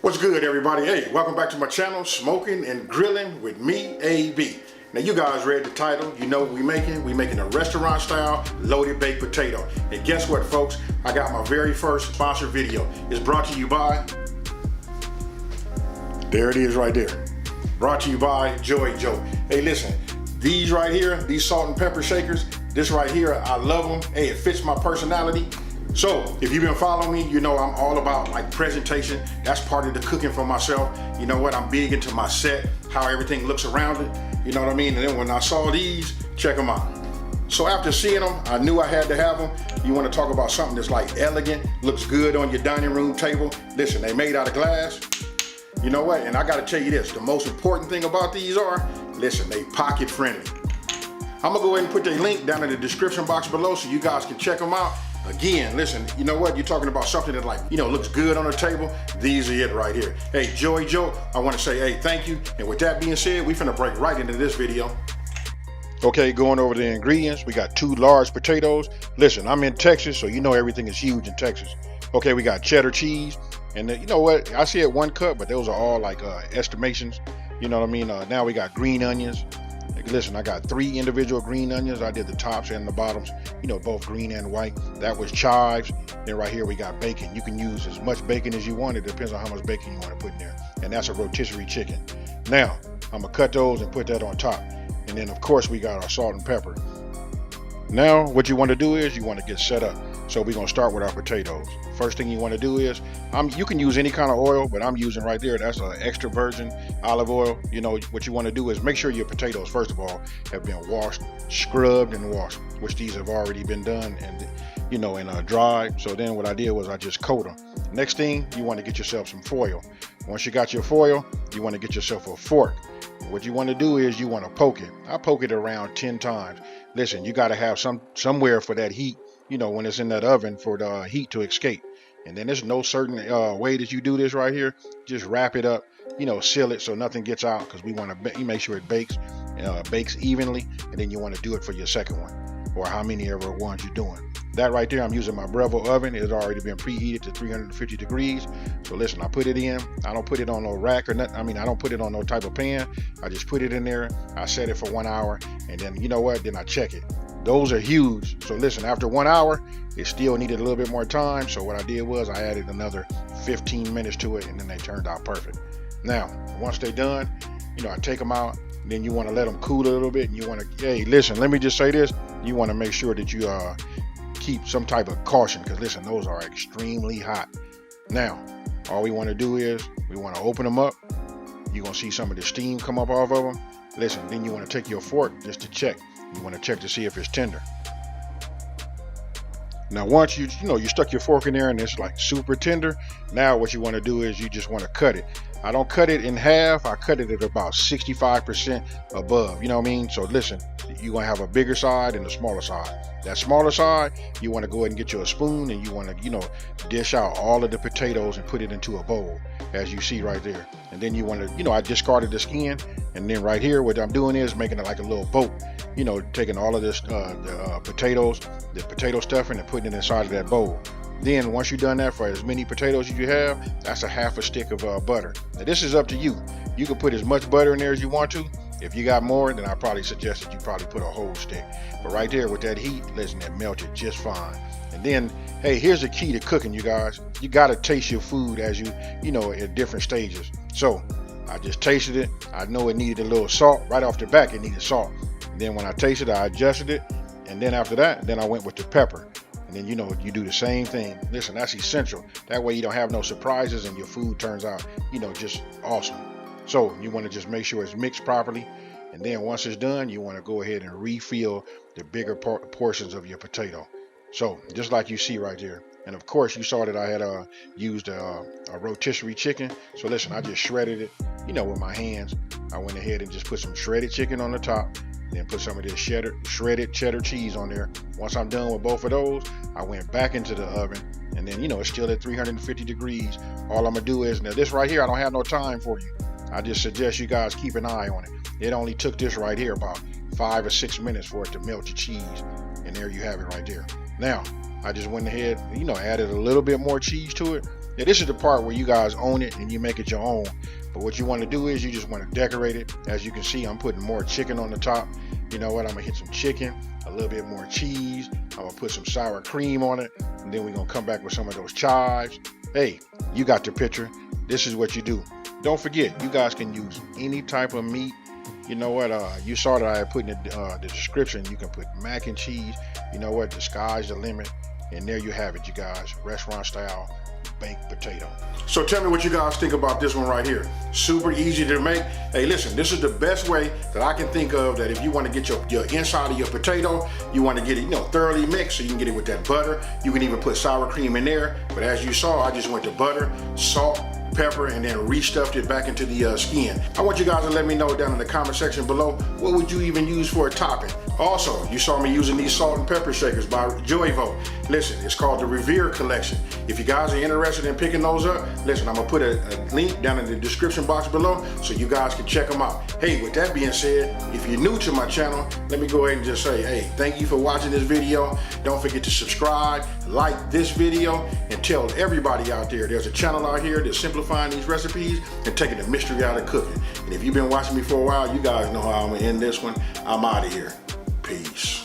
What's good, everybody? Hey, welcome back to my channel, Smoking and Grilling with me, AB. Now you guys read the title, you know what we're making. We're making a restaurant style loaded baked potato. And guess what, folks? I got my very first sponsored video. It's brought to you by, there it is right there. Brought to you by joyjolt. Hey, listen, these right here, these salt and pepper shakers, this right here, I love them. Hey, it fits my personality. So if you've been following me, you know I'm all about like presentation. That's part of the cooking for myself. You know what? I'm big into my set, how everything looks around it. You know what I mean? And then when I saw these, check them out. So after seeing them, I knew I had to have them. You want to talk about something that's like elegant, looks good on your dining room table. Listen, they made out of glass. You know what? And I got to tell you this, the most important thing about these are, listen, they pocket friendly. I'm gonna go ahead and put their link down in the description box below so you guys can check them out. Again, listen, you know what? You're talking about something that like, you know, looks good on the table. These are it right here. Hey, joyjolt, I want to say, hey, thank you. And with that being said, we finna break right into this video. Okay, going over the ingredients, we got 2 large potatoes. Listen, I'm in Texas, so you know everything is huge in Texas. Okay, we got cheddar cheese. And you know what? I see it 1 cup, but those are all like estimations. You know what I mean? Now we got green onions. Listen, I got 3 individual green onions. I did the tops and the bottoms, you know, both green and white. That was chives. Then right here we got bacon. You can use as much bacon as you want. It depends on how much bacon you want to put in there. And that's a rotisserie chicken. Now, I'm gonna cut those and put that on top. And then of course we got our salt and pepper. Now, what you want to do is you want to get set up. So we're gonna start with our potatoes. First thing you want to do is, you can use any kind of oil, but I'm using right there, that's an extra virgin olive oil. You know, what you want to do is make sure your potatoes, first of all, have been washed, scrubbed and washed, which these have already been done and, you know, and dried. So then what I did was I just coat them. Next thing, you want to get yourself some foil. Once you got your foil, you want to get yourself a fork. What you want to do is you want to poke it. I poke it around 10 times. Listen, you got to have somewhere for that heat, you know, when it's in that oven, for the heat to escape. And then there's no certain way that you do this right here. Just wrap it up, you know, seal it so nothing gets out, because we want to make sure it bakes evenly. And then you want to do it for your second one, or how many ever ones you're doing. That right there, I'm using my Breville oven. It's already been preheated to 350 degrees. So listen, I put it in. I don't put it on no rack or nothing. I mean, I don't put it on no type of pan. I just put it in there. I set it for 1 hour, and then you know what? Then I check it. Those are huge. So listen, after 1 hour, it still needed a little bit more time. So what I did was I added another 15 minutes to it, and then they turned out perfect. Now, once they're done, you know, I take them out. Then you want to let them cool a little bit, and you want to, hey, listen, let me just say this. You want to make sure that you keep some type of caution, because listen, those are extremely hot. Now, all we want to do is we want to open them up. You're going to see some of the steam come up off of them. Listen, then you want to take your fork just to check. You want to check to see if it's tender. Now, once you stuck your fork in there and it's like super tender, now what you want to do is you just want to cut it. I don't cut it in half. I cut it at about 65% above. You know what I mean? So listen, you're going to have a bigger side and a smaller side. That smaller side, you want to go ahead and get you a spoon, and you want to, you know, dish out all of the potatoes and put it into a bowl, as you see right there. And then you want to, you know, I discarded the skin, and then right here, what I'm doing is making it like a little boat. You know, taking all of this, potatoes, the potato stuffing, and putting it inside of that bowl. Then once you've done that for as many potatoes as you have, that's a half a stick of butter. Now this is up to you. You can put as much butter in there as you want to. If you got more, then I probably suggest that you probably put a whole stick. But right there with that heat, listen, it melted just fine. And then, hey, here's the key to cooking, you guys. You got to taste your food as you know, at different stages. So I just tasted it. I know it needed a little salt. Right off the back, it needed salt. And then when I tasted it, I adjusted it. And then after that, then I went with the pepper. And then, you know, you do the same thing. Listen, that's essential. That way you don't have no surprises and your food turns out, you know, just awesome. So you want to just make sure it's mixed properly. And then once it's done, you want to go ahead and refill the bigger portions of your potato. So just like you see right there. And of course, you saw that I had used a rotisserie chicken. So listen, I just shredded it, you know, with my hands. I went ahead and just put some shredded chicken on the top. Then put some of this shredded cheddar cheese on there. Once I'm done with both of those, I went back into the oven, and then, you know, it's still at 350 degrees. All I'm gonna do is, now this right here, I don't have no time for you. I just suggest you guys keep an eye on it. It only took this right here about 5 or 6 minutes for it to melt the cheese, and there you have it right there. Now, I just went ahead, you know, added a little bit more cheese to it. Now this is the part where you guys own it and you make it your own. But what you want to do is you just want to decorate it. As you can see, I'm putting more chicken on the top. You know what? I'm gonna hit some chicken, a little bit more cheese. I'm gonna put some sour cream on it, and then we're gonna come back with some of those chives. Hey, you got the picture. This is what you do. Don't forget, you guys can use any type of meat. You know what? You saw that I put in the description. You can put mac and cheese. You know what? The sky's the limit. And there you have it, you guys. Restaurant style baked potato. So tell me what you guys think about this one right here. Super easy to make. Hey, listen, this is the best way that I can think of that if you want to get your inside of your potato, you want to get it, thoroughly mixed so you can get it with that butter. You can even put sour cream in there. But as you saw, I just went to butter, salt, pepper, and then restuffed it back into the skin. I want you guys to let me know down in the comment section below, what would you even use for a topping? Also, you saw me using these salt and pepper shakers by Joyjolt. Listen, it's called the Revere Collection. If you guys are interested in picking those up, listen, I'm gonna put a link down in the description box below so you guys can check them out. Hey, with that being said, if you're new to my channel, let me go ahead and just say, hey, thank you for watching this video. Don't forget to subscribe, like this video, and tell everybody out there there's a channel out here that's simplifying these recipes and taking the mystery out of cooking. And if you've been watching me for a while, you guys know how I'm gonna end this one. I'm out of here. Peace.